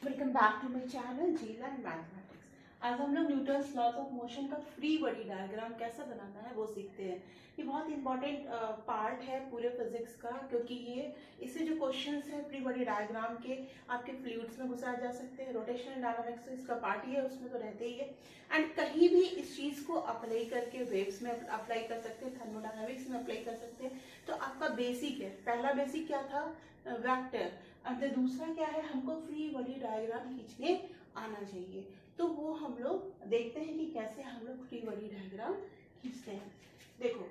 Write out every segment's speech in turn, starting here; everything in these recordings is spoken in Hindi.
Welcome back to my channel G learn mathematics. आज हम लोग न्यूटन्स लॉज ऑफ मोशन का फ्री बॉडी डायग्राम कैसे बनाना है वो सीखते हैं। ये बहुत इंपॉर्टेंट पार्ट है पूरे फिजिक्स का, क्योंकि ये इससे जो क्वेश्चंस है फ्री बॉडी डायग्राम के आपके फ्लूइड्स में घुसा जा सकते हैं। रोटेशनल डायनामिक्स तो इसका पार्ट ही है, उसमें तो रहते ही है। एंड कहीं भी इस चीज़ को अप्लाई करके वेव्स में अप्लाई कर सकते हैं, थर्मोडायनामिक्स में अप्लाई कर सकते हैं। तो आपका बेसिक है, पहला बेसिक क्या था, वेक्टर। अब दूसरा क्या है, हमको फ्री बॉडी डायग्राम खींचने आना चाहिए। तो वो हम लोग देखते हैं कि कैसे हम लोग फ्री बॉडी डायग्राम खींचते हैं। देखो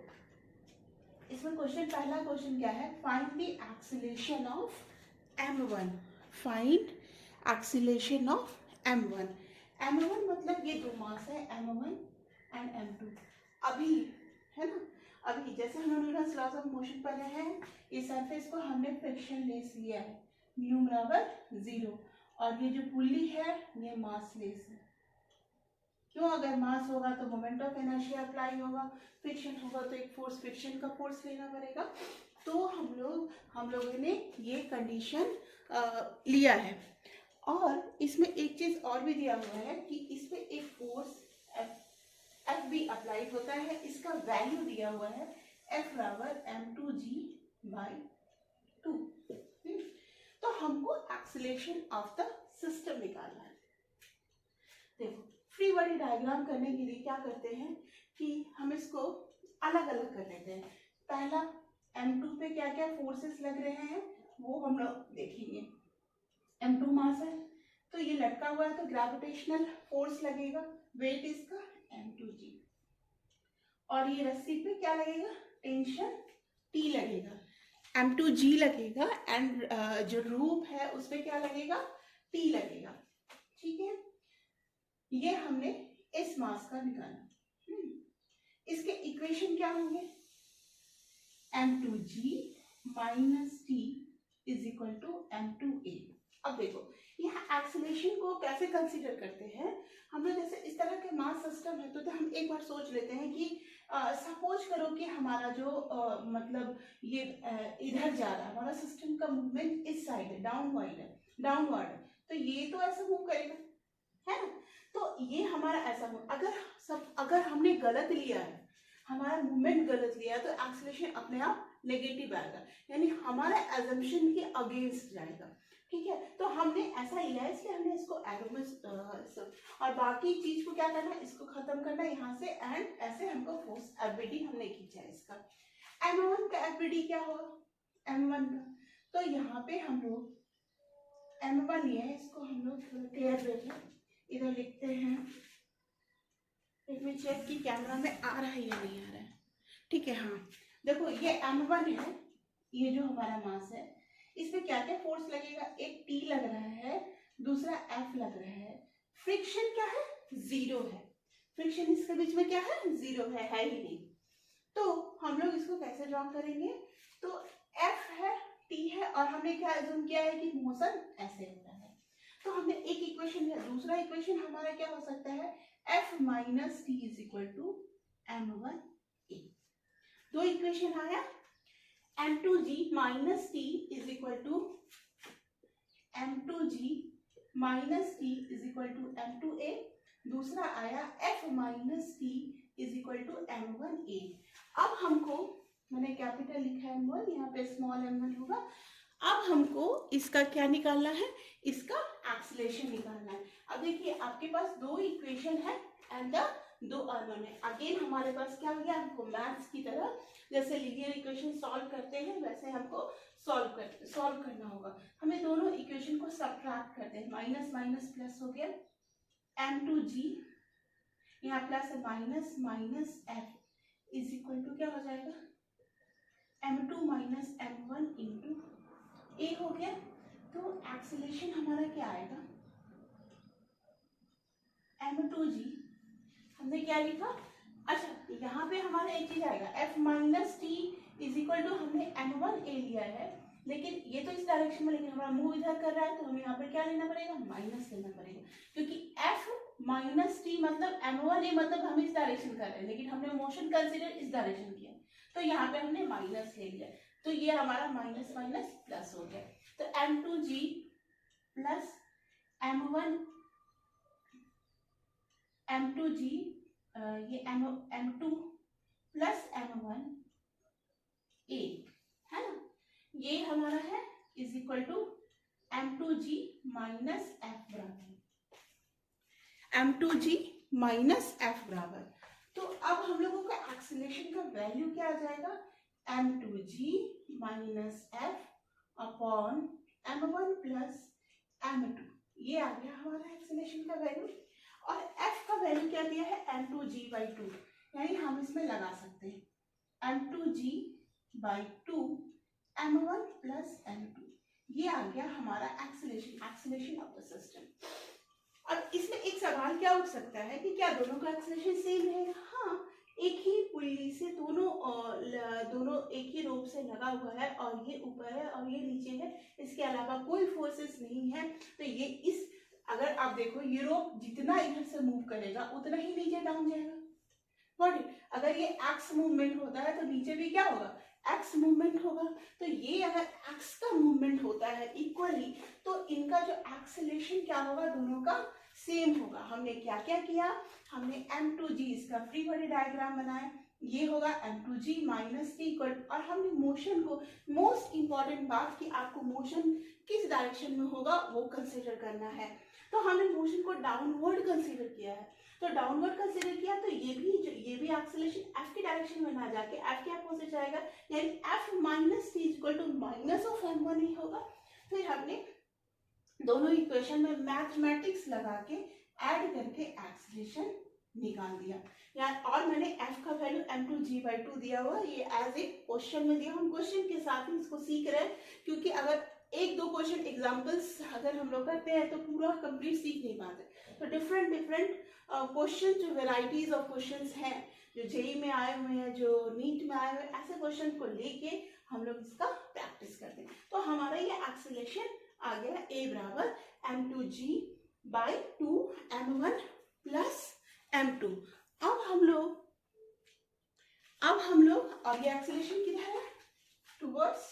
इसमें क्वेश्चन, पहला क्वेश्चन क्या है, find the acceleration of m1। Find acceleration of m1। m1 मतलब ये दो मास है, m1 एंड m2। अभी है ना, अभी जैसे हम न्यूटन्स लॉज ऑफ मोशन पढ़ रहे हैं, इस सरफेस को हमने फ्रिक्शन लेस लिया है, म्यू बराबर 0, और ये जो पुल्ली है ये मास लेस है। क्यों? अगर मास होगा तो मोमेंट ऑफ इनर्शिया अप्लाई होगा, फ्रिक्शन होगा तो एक फोर्स, फ्रिक्शन का फोर्स लेना पड़ेगा। तो हम लोगों ने ये कंडीशन लिया है। और इसमें एक चीज और भी दिया हुआ है कि इसमें एक फोर्स एफ भी अप्लाई होता है। इसका वैल्यू दिया हुआ है एफ बराबर m2g/2। तो हमको एक्सीलरेशन ऑफ द सिस्टम निकालना है। देखो फ्री बॉडी डायग्राम करने के लिए क्या करते हैं कि हम इसको अलग अलग कर लेते हैं। पहला m2 पे क्या क्या फोर्सेस लग रहे हैं वो हम लोग देखेंगे। m2 मास है तो ये लटका हुआ है तो ग्रेविटेशनल फोर्स लगेगा, वेट इसका m2g। और ये रस्सी पे क्या लगेगा, टेंशन T लगेगा, m2g लगेगा। एंड जो रूप है उस पे क्या लगेगा, T लगेगा। ठीक है, ये हमने इस मास का निकाला। इसके इक्वेशन क्या होंगे, m2g minus T is equal to m2a। अब देखो यहाँ एक्सीलरेशन को कैसे कंसीडर करते हैं हम लोग। जैसे इस तरह के मास सिस्टम है तो हम एक बार सोच लेते हैं कि सपोज करो कि हमारा जो मतलब ये इधर जा रहा है, हमारा सिस्टम का मूवमेंट इस साइड है, डाउनवर्ड है, तो ये तो ऐसा मूव करेगा, है ना। तो ये हमारा ऐसा अगर हमने गलत लिया है, हमारा मूवमेंट गलत लिया है, तो एक्सीलरेशन अपने आप नेगेटिव आएगा, यानी हमारा एजम्पशन के अगेंस्ट जाएगा। ठीक है, तो हमने ऐसा लिया है इसलिए हमने इसको एरो में और बाकी चीज को क्या करना है, इसको खत्म करना यहाँ से। एंड ऐसे हमको फोर्स एफबीडी हमने खींचा है इसका। m1 का एफबीडी क्या होगा, m1 का, तो यहाँ पे हम लोग m1 लिए है, इसको हम लोग क्लियर देखें, इधर लिखते हैं। एक मिनट चेक की कैमरा में आ रहा है या नहीं आ रहा है। ठीक है, हाँ देखो ये m1 है, ये जो हमारा मास है, इसमें क्या क्या फोर्स लगेगा, एक T लग रहा है, दूसरा F लग रहा है। फ्रिक्शन क्या है, 0 है, फ्रिक्शन इसके बीच में क्या है, 0 है ही नहीं। तो हम लोग इसको कैसे ड्रॉ करेंगे, तो F है, T है, और हमने क्या अज्यूम किया है कि मोशन ऐसे होता है। तो हमने एक इक्वेशन लिया, दूसरा इक्वेशन हमारा क्या हो सकता है, F minus T is equal to m1a। दो इक्वेशन आया, m2g minus T is equal to m2g minus T is equal to m2a। दूसरा आया f minus T is equal to m1a। अब हमको, मैंने कैपिटल लिखा है m1, यहाँ पे स्मॉल m1 होगा। अब हमको इसका क्या निकालना है, इसका एक्सीलरेशन निकालना है। अब देखिए आपके पास दो इक्वेशन है एंड द दो अननोन है। अगेन हमारे पास क्या हो गया, हमको मैथ्स की तरह जैसे लीनियर इक्वेशन सॉल्व करते हैं वैसे हमको सॉल्व करना होगा। हमें दोनों इक्वेशन को सब्ट्रैक्ट करते हैं, माइनस माइनस प्लस हो गया, m2g यहाँ प्लस है, minus minus f is equal to क्या हो जाएगा, m2 minus m1 into a हो गया। तो एक्सीलरेशन हमारा क्या आएगा, m2g हमने क्या लिखा, अच्छा यहाँ पे हमारा एक चीज आएगा, f minus T is equal to हमने m1a लिया है, लेकिन ये तो इस डायरेक्शन में, लेकिन हमारा मूव इधर कर रहा है तो हमें यहाँ पे क्या लेना पड़ेगा, माइनस लेना पड़ेगा, क्योंकि f माइनस टी मतलब m1a मतलब हम इस डायरेक्शन कर रहे हैं, लेकिन हमने मोशन कंसीडर इस डायरेक्शन किया, तो यहाँ पे हमने माइनस ले लिया, तो ये हमारा माइनस माइनस प्लस हो गया। तो m2g प्लस m1 m2g, ये m2 प्लस m1 1 है ना, ये हमारा है is equal to m2g minus f बराबर m2g माइनस f बराबर। तो अब हम लोगों का एक्सीलरेशन का वैल्यू क्या आ जाएगा, m2g minus f upon m1 plus m2, ये आ गया हमारा एक्सीलरेशन का वैल्यू। और f का वैल्यू क्या दिया है, m2g/2, यानी हम इसमें लगा सकते हैं m2g/2 m1 प्लस m2, ये आ गया हमारा एक्सीलरेशन ऑफ द सिस्टम। अब इसमें एक सवाल क्या उठ सकता है कि क्या दोनों का एक्सीलरेशन सेम रहेगा? हाँ, एक ही पुल्ली से दोनों एक ही रोप से लगा हुआ है और ये ऊपर है और ये नीचे है, इसके अलावा कोई फोर्सेस नहीं है, तो ये इस अगर आप देखो ये रोप जितना इधर से मूव करेगा उतना ही नीचे डाउन जाएगा। बट अगर ये एक्स मूवमेंट होता है तो नीचे भी क्या होगा, एक्स मूवमेंट होगा। तो ये अगर एक्स का मूवमेंट होता है इक्वली तो इनका जो एक्सेलरेशन क्या होगा, दोनों का सेम होगा। हमने क्या क्या किया, हमने m2g इसका फ्री बॉडी डायग्राम बनाया, ये होगा m2g माइनस t इक्वल, और हमने मोशन को, मोस्ट इंपॉर्टेंट बात कि आपको मोशन किस डायरेक्शन में होगा वो कंसीडर करना है। तो हमने मोशन को डाउनवर्ड कंसीडर किया है, तो डाउनवर्ड कंसीडर किया तो ये भी एक्सेलरेशन f की डायरेक्शन में ना जाके f के अपोजिट जाएगा, यानी f minus t equal to minus of m1 ही होगा। फिर हमने दोनों इक्वेशन में मैथमेटिक्स लगा के ऐड करके एक्सेलरेशन निकाल दिया यार। और मैंने f का वैल्यू m2g/2 दिया हुआ, ये एज ए क्वेश्चन में दिया, हम क्वेश्चन के साथ ही इसको सीख रहे हैं, क्योंकि अगर एक दो क्वेश्चन एग्जांपल्स अगर हम लोग करते हैं तो पूरा कंप्लीट सीख नहीं पाते। तो डिफरेंट क्वेश्चन, जो वेराइटीज ऑफ क्वेश्चंस हैं, जो जेई में आए हुए हैं, जो नीट में आए हुए हैं, ऐसे क्वेश्चन को लेके हम लोग इसका प्रैक्टिस करते हैं। तो हमारा ये एक्सेलरेशन आ गया a बराबर m2g/2 m1 प्लस m2। अब हम लोग अब ये एक्सेलरेशन किधर है, टुवर्ड्स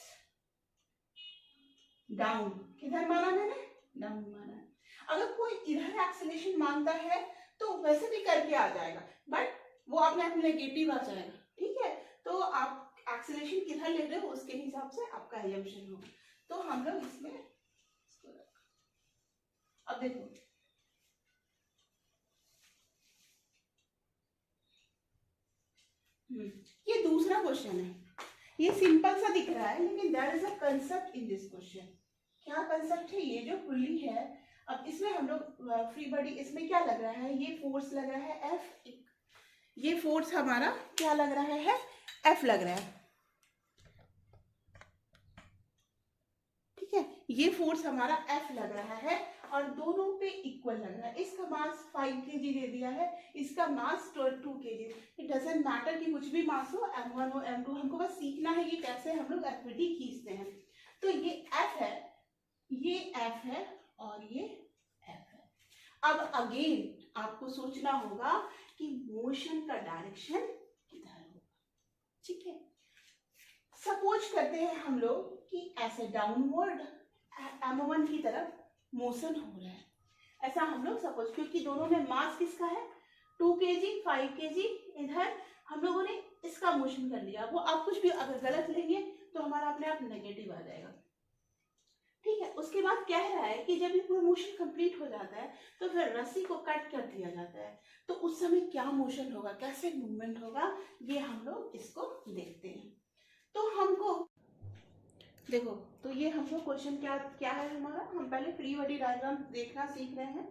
डाउन, किधर माना मैंने, डाउन माना है। अगर कोई इधर एक्सेलरेशन मानता है तो वैसे भी करके आ जाएगा, बट वो अपने आप नेगेटिव आ जाएगा, ठीक है। तो आप एक्सेलरेशन किधर ले रहे हो उसके हिसाब से आपका असम्पशन होगा। तो हम लोग इसमें अब देखो, ये दूसरा क्वेश्चन है, ये सिंपल सा दिख रहा है लेकिन there is a concept in this question. क्या कंसेप्ट है, ये जो पुल्ली है, अब इसमें हम लोग फ्री बॉडी, इसमें क्या लग रहा है, ये फोर्स लग रहा है F, ये फोर्स हमारा क्या लग रहा है, F लग रहा है, ठीक है। ये फोर्स हमारा F लग रहा है और दोनों पे इक्वल लग रहा है। इसका मास 5 kg दे दिया है, इसका मास 2 kg। इट डजंट मैटर कि कुछ भी मास हो, m1 हो m2, हमको बस सीखना है कि कैसे हम लोग एक्टिविटी खींचते हैं। तो ये F है, ये F है और ये F है। अब अगेन आपको सोचना होगा कि मोशन का डायरेक्शन किधर होगा, ठीक है। सपोज करते हैं हम लोग कि ऐसे डाउनवर्ड m1 की तरफ मोशन हो रहा है, ऐसा हम लोग सपोज, क्योंकि दोनों में मास किसका है, 2 kg 5 kg, इधर हम लोगों ने इसका मोशन कर लिया। वो आप कुछ भी अगर गलत लेंगे तो हमारा अपने आप नेगेटिव आ जाएगा, ठीक है। उसके बाद कह रहा है कि जब ये पूरा मोशन कंप्लीट हो जाता है तो फिर रस्सी को कट कर दिया जाता है, तो उस समय क्या मोशन होगा, कैसे मूवमेंट होगा, ये हम लोग इसको देखते हैं। तो हमको देखो, तो ये हम लोग क्वेश्चन क्या है हमारा, हम पहले फ्री बॉडी डायग्राम देखना सीख रहे हैं।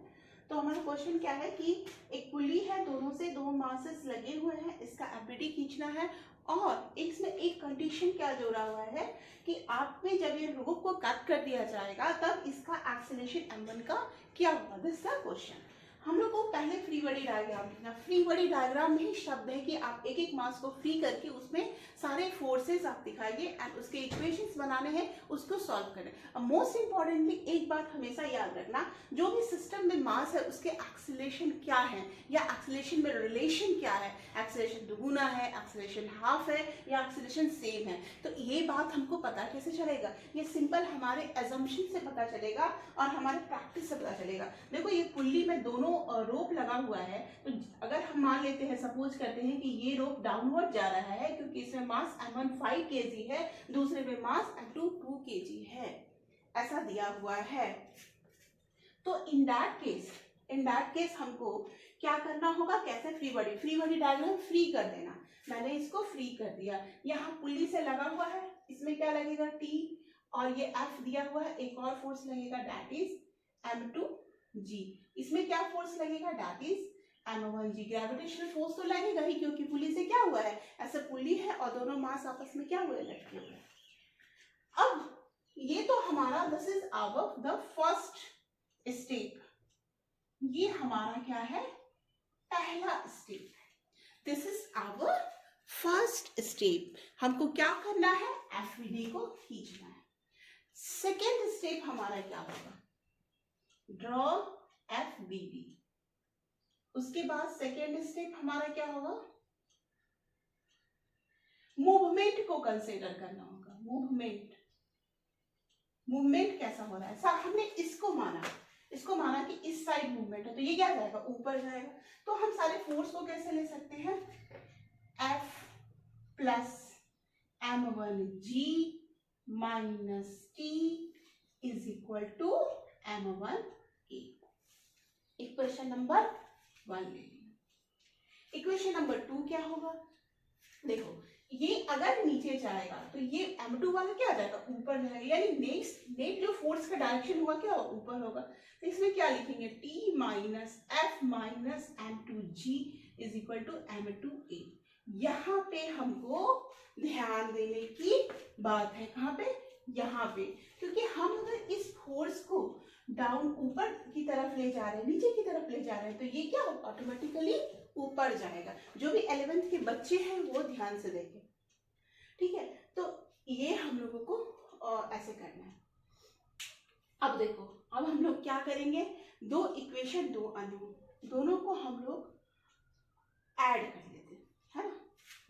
तो हमारा क्वेश्चन क्या है कि एक पुली है, दोनों से 2 मासेस लगे हुए हैं, इसका एम्प्लीट्यूड खींचना है, और इसमें एक कंडीशन क्या जोड़ा हुआ है कि आप में जब ये रोप को कट कर दिया जाएगा तब इसका एक्सेलरेशन m1 का क्या होगा, दिस द क्वेश्चन। हम लोग को पहले फ्री बॉडी डायग्राम लिखना। फ्री बॉडी डायग्राम में ही शब्द है कि आप एक एक मास को फ्री करके उसमें सारे फोर्सेस आप दिखाइए एंड उसके इक्वेशंस बनाने हैं, उसको सॉल्व करें। अब मोस्ट इंपॉर्टेंटली एक बात हमेशा याद रखना, जो भी सिस्टम में मास है उसके एक्सेलरेशन क्या है या एक्सेलरेशन में रिलेशन क्या है, एक्सेलरेशन दुगुना है, एक्सेलरेशन हाफ है या एक्सेलरेशन सेम है। तो ये बात हमको पता कैसे चलेगा, ये सिंपल हमारे एजम्पशन से पता चलेगा और हमारे प्रैक्टिस से पता चलेगा। देखो ये पुल्ली में दोनों रोप लगा हुआ है, तो अगर हम मान लेते हैं, सपोज करते हैं कि ये रोप डाउनवर्ड जा रहा है क्योंकि इसमें मास m1 5 kg है, दूसरे में मास m2 2 kg है, ऐसा दिया हुआ है। तो इन दैट केस हमको क्या करना होगा, कैसे फ्री बॉडी डायग्राम फ्री कर देना। मैंने इसको फ्री कर दिया, यहाँ पुल्ली से लगा हुआ है, इसमें क्या लगेगा T और ये F दिया हुआ है, एक और फोर्स लगेगा दैट इज M2G। इसमें क्या फोर्स लगेगा that is M1G। Gravitational force तो लगेगा ही क्योंकि पुल्ली से क्या हुआ है, ऐसे पुल्ली है और दोनों मास आपस में क्या हुए, लटके हुए। अब ये तो हमारा this is our the first step, ये हमारा क्या है, पहला step. This is our first step. हमको क्या करना है, एफवीडी को खींचना है। सेकेंड स्टेप हमारा क्या होगा, ड्रॉ एफबीडी। उसके बाद सेकेंड स्टेप हमारा क्या होगा, मूवमेंट को कंसीडर करना होगा। मूवमेंट कैसा हो रहा है, साहब हमने इसको माना कि इस साइड मूवमेंट है, तो ये क्या जाएगा, ऊपर जाएगा। तो हम सारे फोर्स को कैसे ले सकते हैं, F plus M1G minus T is equal to M1A। Equation number 1 ले ली। इक्वेशन नंबर 2 क्या होगा, देखो ये अगर नीचे जाएगा तो ये M2 वाला क्या आ जाएगा, ऊपर जाएगा, यानी नेट जो फोर्स का डायरेक्शन होगा क्या होगा, ऊपर होगा। तो इसमें क्या लिखेंगे, T minus F minus M2G is equal to M2A। यहाँ पे हमको ध्यान देने की बात है, कहाँ पे, यहाँ पे, क्योंकि हम अगर इस फोर्स को डाउन ऊपर की तरफ ले जा रहे हैं, नीचे की तरफ ले जा रहे हैं, तो ये क्या ऑटोमेटिकली ऊपर जाएगा। जो भी 11th के बच्चे हैं वो ध्यान से देखें, ठीक है। तो ये हम लोगों को ऐसे करना है। अब देखो, अब हम लोग क्या करेंगे, दो इक्वेशन, दो अननोन, दोनों को हम लोग ऐड कर लेते हैं, है ना,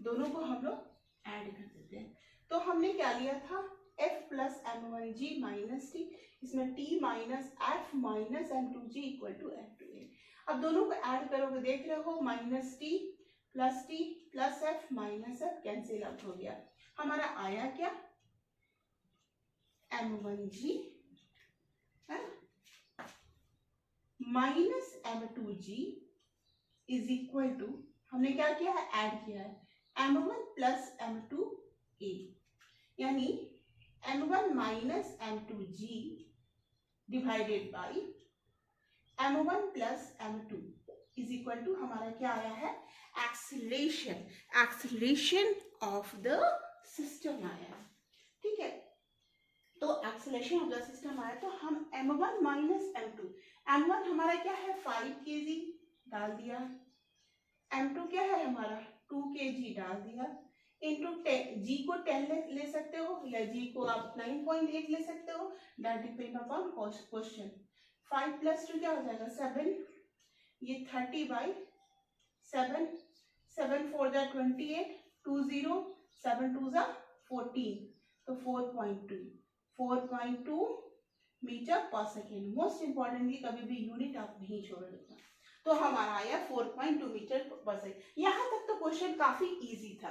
दोनों को हम लोग ऐड कर देते हैं। तो हमने क्या लिया था, F plus M1G minus T, इसमें T minus F minus M2G equal to M2A। अब दोनों को ऐड करोगे, देख रहे हो, minus T plus F minus F cancel out हो गया। हमारा आया क्या, M1G है minus M2G is equal to, हमने क्या किया है, ऐड किया है, M1 प्लस M2A, यानी M1 minus M2G divided by M1 plus M2 is equal to, हमारा क्या आया है, एक्सेलरेशन ऑफ द सिस्टम आया है, ठीक है। तो एक्सेलरेशन ऑफ द सिस्टम आया, तो हम M1 माइनस M2, M1 हमारा क्या है 5 kg डाल दिया, M2 क्या है हमारा 2 kg डाल दिया, इंटू G को 10 ले सकते हो या G को आप 9.8 ले सकते हो, that depend upon question. 5 plus 2 क्या हो जाएगा 7, ये 30 बाई 7, 7 4 जा 28, 2 0, 7 2 जा 14, तो 4.2 मीटर पर सेकेंड। मोस्ट इंपॉर्टेंटली कभी भी यूनिट आप नहीं छोड़ेगा। तो हमारा आया 4.2 मीटर पर सेकेंड। यहाँ तक तो क्वेश्चन काफी इजी था।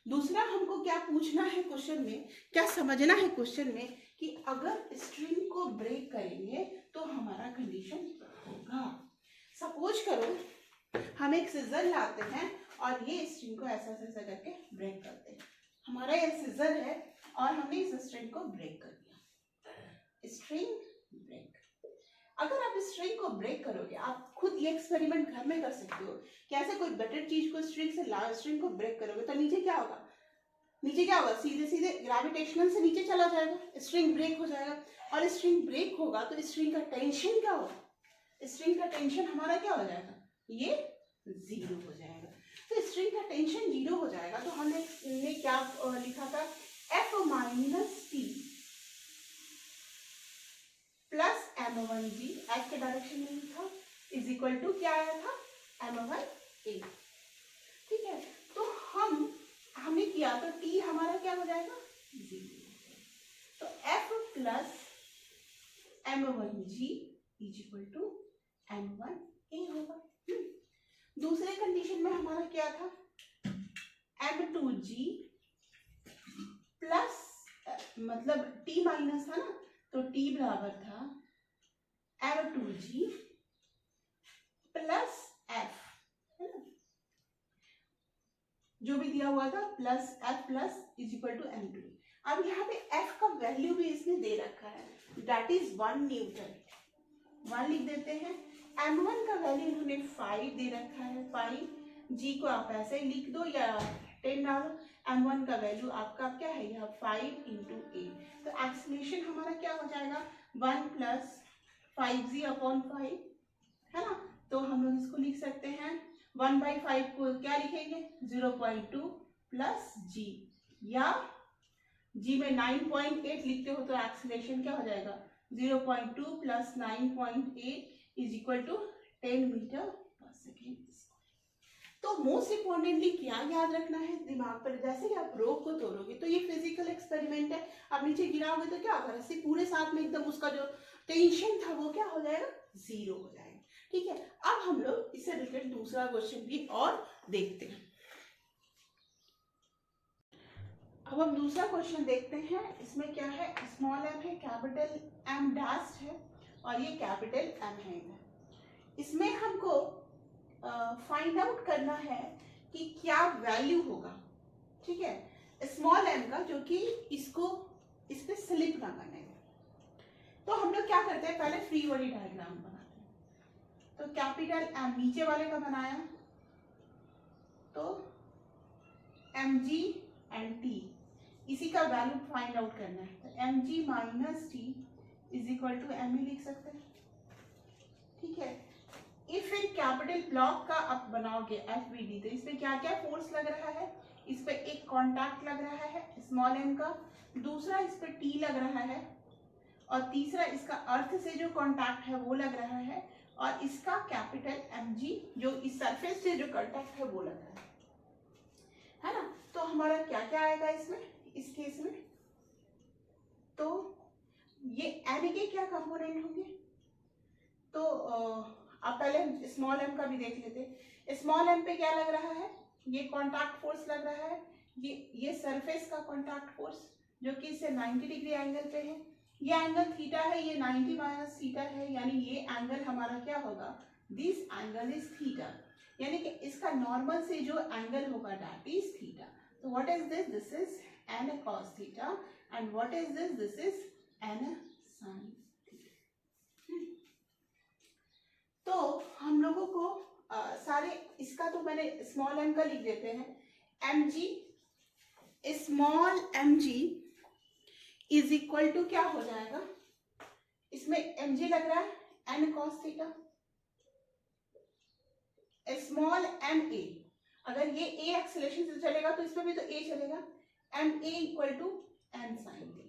दूसरा हमको क्या पूछना है क्वेश्चन में, क्या समझना है क्वेश्चन में, कि अगर स्ट्रिंग को ब्रेक करेंगे तो हमारा कंडीशन होगा। सपोज करो हम एक सिजर लाते हैं और ये स्ट्रिंग को ऐसा ऐसा करके ब्रेक करते हैं। हमारा ये सिजर है और हमने इस स्ट्रिंग को ब्रेक कर दिया, स्ट्रिंग ब्रेक। अगर आप स्ट्रिंग को ब्रेक करोगे, आप खुद ये एक्सपेरिमेंट घर में कर सकते हो, कैसे कोई बटर चीज को स्ट्रिंग को ब्रेक करोगे तो नीचे क्या होगा, सीधे सीधे ग्रेविटेशनल से नीचे चला जाएगा, स्ट्रिंग ब्रेक हो जाएगा। और स्ट्रिंग ब्रेक होगा तो स्ट्रिंग का टेंशन क्या होगा, स्ट्रिंग का टेंशन हमारा क्या हो जाएगा, ये 0 हो जाएगा। तो स्ट्रिंग का टेंशन 0 हो जाएगा, तो हमने क्या लिखा था, F minus T plus M1G, F के डायरेक्शन में लिखा, इज इक्वल टू क्या आया था, M1A। ठीक है, तो हमने किया तो T हमारा क्या हो जाएगा, 0। तो F plus M1G is equal to M1A होगा। दूसरे कंडीशन में हमारा क्या था, M2G प्लस मतलब T माइनस था ना, तो T बराबर था M2G प्लस F, है ना, जो भी दिया हुआ था plus F plus is equal to M2। अब यहाँ पे F का वैल्यू भी इसने दे रखा है, दैट इज 1 न्यूटन, 1 लिख देते हैं। M1 का वैल्यू इन्होंने 5 दे रखा है, 5, G को आप ऐसे ही लिख दो या 10 डालो, M1 का वैल्यू आपका क्या है, यह 5 इंटू 8, तो एक्सीलरेशन हमारा क्या हो जाएगा, 1 प्लस 5G अपॉन 5, है ना। तो हम लोग इसको लिख सकते हैं 1/5 को क्या लिखेंगे, 0.2 प्लस G, या G में 9.8 लिखते हो तो एक्सीलरेशन क्या हो जाएगा, 0.2 plus 9.8 is equal to 10 metre पर सेकेंड। तो मोस्ट इम्पोर्टेंटली क्या याद रखना है दिमाग पर, जैसे कि आप रोक को तोड़ोगे तो ये फिजिकल एक्सपेरिमेंट है, आप नीचे गिराओगे तो क्या होगा, रस्सी पूरे साथ में एकदम उसका जो टेंशन था वो क्या हो जाएगा, 0 हो जाएगा। ठीक है, अब हम लोग इससे रिलेटेड दूसरा क्वेश्चन भी और देखते हैं। अब हम दूसरा क्वेश्चन देखते हैं, इसमें क्या है, स्मॉल m है, कैपिटल M डैश है और ये कैपिटल M है। इसमें हमको फाइंड आउट करना है कि क्या वैल्यू होगा, ठीक है, स्मॉल m का, जो कि इसको इस पे स्लिप ना करने दे। तो हम लोग क्या करते हैं, पहले फ्री बॉडी डायग्राम बनाते हैं। तो कैपिटल M नीचे वाले का बनाया, तो mg एंड t, इसी का वैल्यू फाइंड आउट करना है। तो mg minus T is equal to m ही लिख सकते हैं। ठीक है, इफ इन कैपिटल ब्लॉक का आप बनाओगे FBD, तो इसमें क्या क्या फोर्स लग रहा है, इस पे एक कॉन्टैक्ट लग रहा है स्मॉल m का, दूसरा इस पे T लग रहा है, और तीसरा इसका अर्थ से जो कॉन्टैक्ट है वो लग रहा है, और इसका कैपिटल mg जो इस सरफेस से जो कॉन्टैक्ट है वो लग रहा है ना। तो हमारा क्या क्या आएगा इसमें, इस केस में, तो ये n के क्या कंपोनेंट होंगे, तो आप पहले स्मॉल m का भी देख लेते। स्मॉल m पे क्या लग रहा है, ये कॉन्टैक्ट फोर्स लग रहा है, ये सरफेस का कॉन्टैक्ट फोर्स जो कि इससे 90 डिग्री एंगल पे है, ये एंगल थीटा है, ये 90 माइनस थीटा है, यानी ये एंगल हमारा क्या होगा, दिस एंगल इज थीटा, यानी कि इसका नॉर्मल से जो एंगल होगा दैट इज थीटा। तो what is this, this is n cos theta, and what is this, this is n sin theta. तो हम लोगों को सारे, इसका तो मैंने स्मॉल m का लिख देते हैं, mg, small mg is equal to क्या हो जाएगा, इसमें mg लग रहा है n cos theta, small ma, अगर ये a एक्सेलरेशन से चलेगा तो इसमें भी तो a चलेगा, ma equal to n sin theta.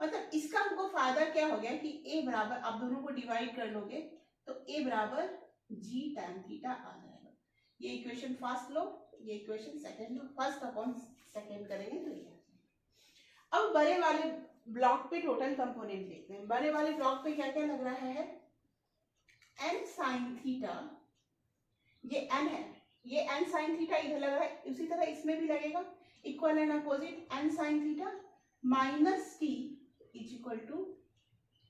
मतलब इसका हमको फायदा क्या हो गया कि a बराबर, आप दोनों को डिवाइड कर लोगे तो a बराबर g tan थीटा आ जाएगा। ये इक्वेशन फर्स्ट लो, ये इक्वेशन सेकंड लो, फर्स्ट अपॉन सेकंड करेंगे तो ये। अब बड़े वाले ब्लॉक पे टोटल कंपोनेंट देखते हैं। बड़े वाले ब्लॉक पे क्या क्या लग रहा है, n sin थीटा, ये n है, ये n sin थीटा इधर लग रहा है, उसी तरह इसमें भी लगेगा, equal and opposite, n sin theta minus t is equal to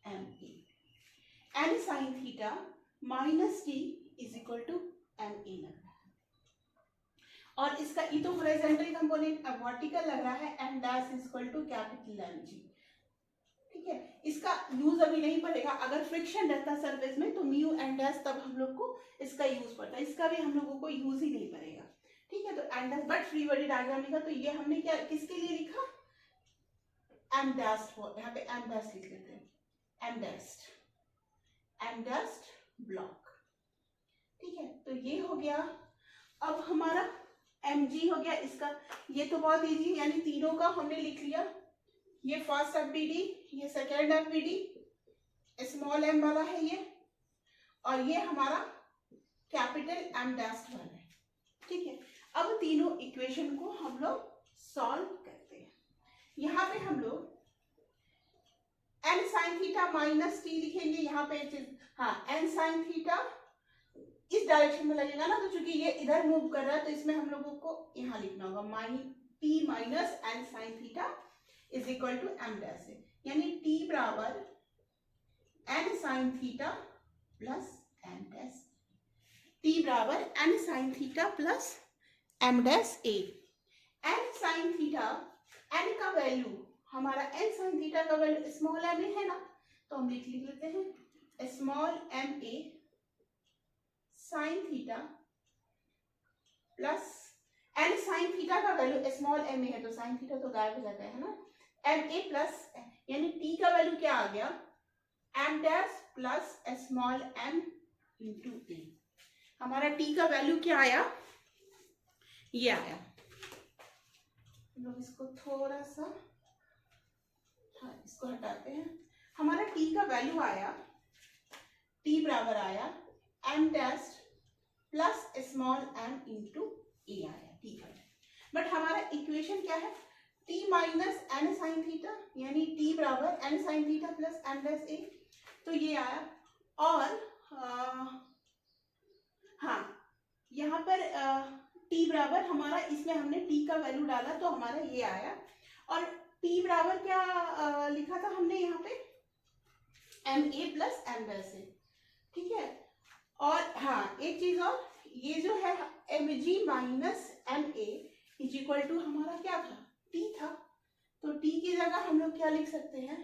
ma, n sin theta minus t is equal to ma लग रहा है। और इसका ये तो हॉरिजॉन्टल कंपोनेंट, अब वर्टिकल लग रहा है m dash is equal to capital mg। ठीक है, इसका यूज अभी नहीं पड़ेगा, अगर फ्रिक्शन रहता सरफेस में तो म्यू एन डैश तब हम लोग को इसका यूज पड़ता है, इसका भी हम लोगों को यूज ही नहीं पड़ेगा। ठीक है, तो N dash, but free body diagram लिखा तो ये हमने क्या किसके लिए लिखा, एम डैश, यहाँ पे एम डैश लिख लेते हैं, एम डैश ब्लॉक। ठीक है, तो ये हो गया। अब हमारा mg हो गया इसका, ये तो बहुत इजी, यानी तीनों का हमने लिख लिया। ये फर्स्ट एफबीडी, ये सेकेंड एफबीडी, स्मॉल m वाला है ये, और ये हमारा कैपिटल M डैश वाला है। ठीक है, अब तीनों इक्वेशन को हम लोग सॉल्व करते हैं। यहाँ पे हम लोग n sin theta minus T लिखेंगे। यहाँ पे हाँ, n sin थीटा इस डायरेक्शन में लगेगा ना, तो चूंकि ये इधर मूव कर रहा है तो इसमें हम लोगों को यहाँ लिखना होगा t minus n sin theta is equal to m dash है, यानी t बराबर n sin theta plus m dash, t बराबर n sin theta plus m dash a। n sin theta, n का वैल्यू हमारा n sin थीटा का वैल्यू स्मॉल m है ना, तो हम लिख लेते हैं small m a sin theta plus n sin theta का वैल्यू स्मॉल m है, तो sin थीटा तो गायब हो जाता है ना, m a प्लस, यानी t का वैल्यू क्या आ गया m dash plus small m into a। हमारा t का वैल्यू क्या आया, ये आया। हम लोग इसको थोड़ा सा, हाँ इसको हटाते हैं। हमारा t का वैल्यू आया, t बराबर आया m dash plus small m into a आया, ठीक है। बट हमारा इक्वेशन क्या है, t minus n sine theta, यानी t बराबर n sine theta plus m dash a, तो ये आया। और हाँ, यहाँ पर t बराबर हमारा, इसमें हमने t का वैल्यू डाला तो हमारा ये आया। और t बराबर क्या लिखा था हमने यहाँ पे, m a plus m dash a, ठीक है। और हाँ, एक चीज और, ये जो है mg minus ma is equal to हमारा क्या था, t था, तो t की जगह हम लोग क्या लिख सकते हैं,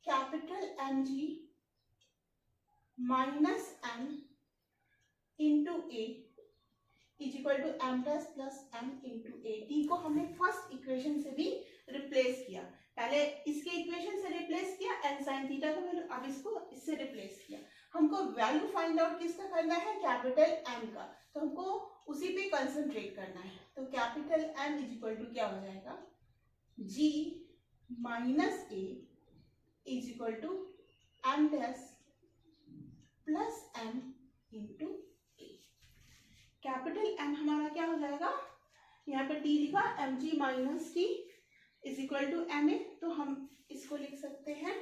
capital mg minus m into a is equal to m dash plus m into a। t को हमने फर्स्ट इक्वेशन से भी रिप्लेस किया, पहले इसके इक्वेशन से रिप्लेस किया n sin थीटा का वैल्यू, अब इसको इससे रिप्लेस किया। हमको वैल्यू फाइंड आउट किसका करना है, कैपिटल M का, तो हमको उसी पे कंसंट्रेट करना है। तो capital M is equal to क्या हो जाएगा, G minus A is equal to M dash plus M into A। Capital M हमारा क्या हो जाएगा, यहाँ पे T लिखा, mg minus T is equal to ma, तो हम इसको लिख सकते हैं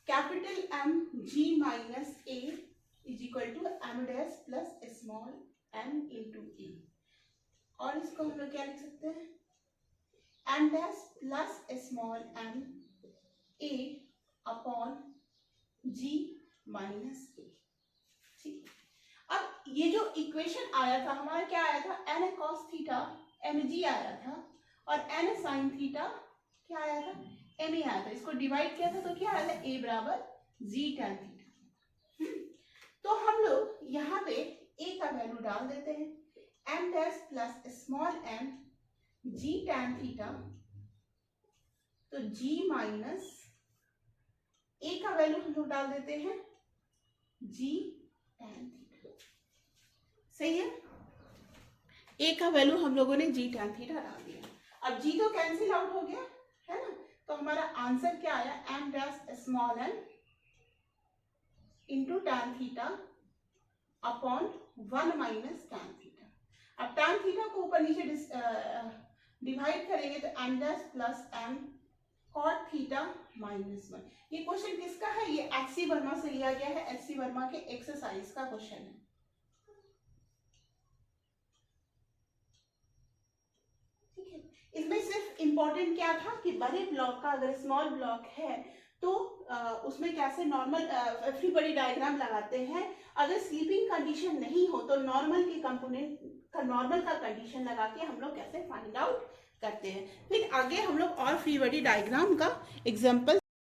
capital M G minus A is equal to M dash plus small m into A। और इसको हम लोग क्या लिख सकते हैं, M dash plus small m A upon G minus A। ठीक, अब ये जो इक्वेशन आया था हमारा, क्या आया था, n cos थीटा mg आया था, और n sin थीटा क्या आया था, ma आया था। इसको डिवाइड किया था तो क्या आया था, a बराबर g tan थीटा। तो हम लोग यहाँ पे a का वैल्यू डाल देते हैं, m dash plus small m g tan theta, तो g माइनस a का वैल्यू हम लोग डाल देते हैं g tan थीटा। सही है, a का वैल्यू हम लोगों ने g tan थीटा डाल दिया। अब g तो कैंसिल आउट हो गया है ना, तो हमारा आंसर क्या आया, m dash small m into tan theta upon 1 minus tan theta. अब tan थीटा को ऊपर नीचे डिवाइड करेंगे तो m dash plus m cot theta minus 1। ये क्वेश्चन किसका है, ये HC वर्मा से लिया गया है, HC वर्मा के एक्सरसाइज का क्वेश्चन है। ठीक है, इसमें सिर्फ इंपॉर्टेंट क्या था कि बड़े ब्लॉक का अगर स्मॉल ब्लॉक है तो उसमें कैसे नॉर्मल फ्री बॉडी डायग्राम लगाते हैं, अगर स्लीपिंग कंडीशन नहीं हो तो नॉर्मल के कंपोनेंट का, नॉर्मल का कंडीशन लगा के हम लोग कैसे फाइंड आउट करते हैं। फिर आगे हम लोग और फ्री बॉडी डायग्राम का एग्जांपल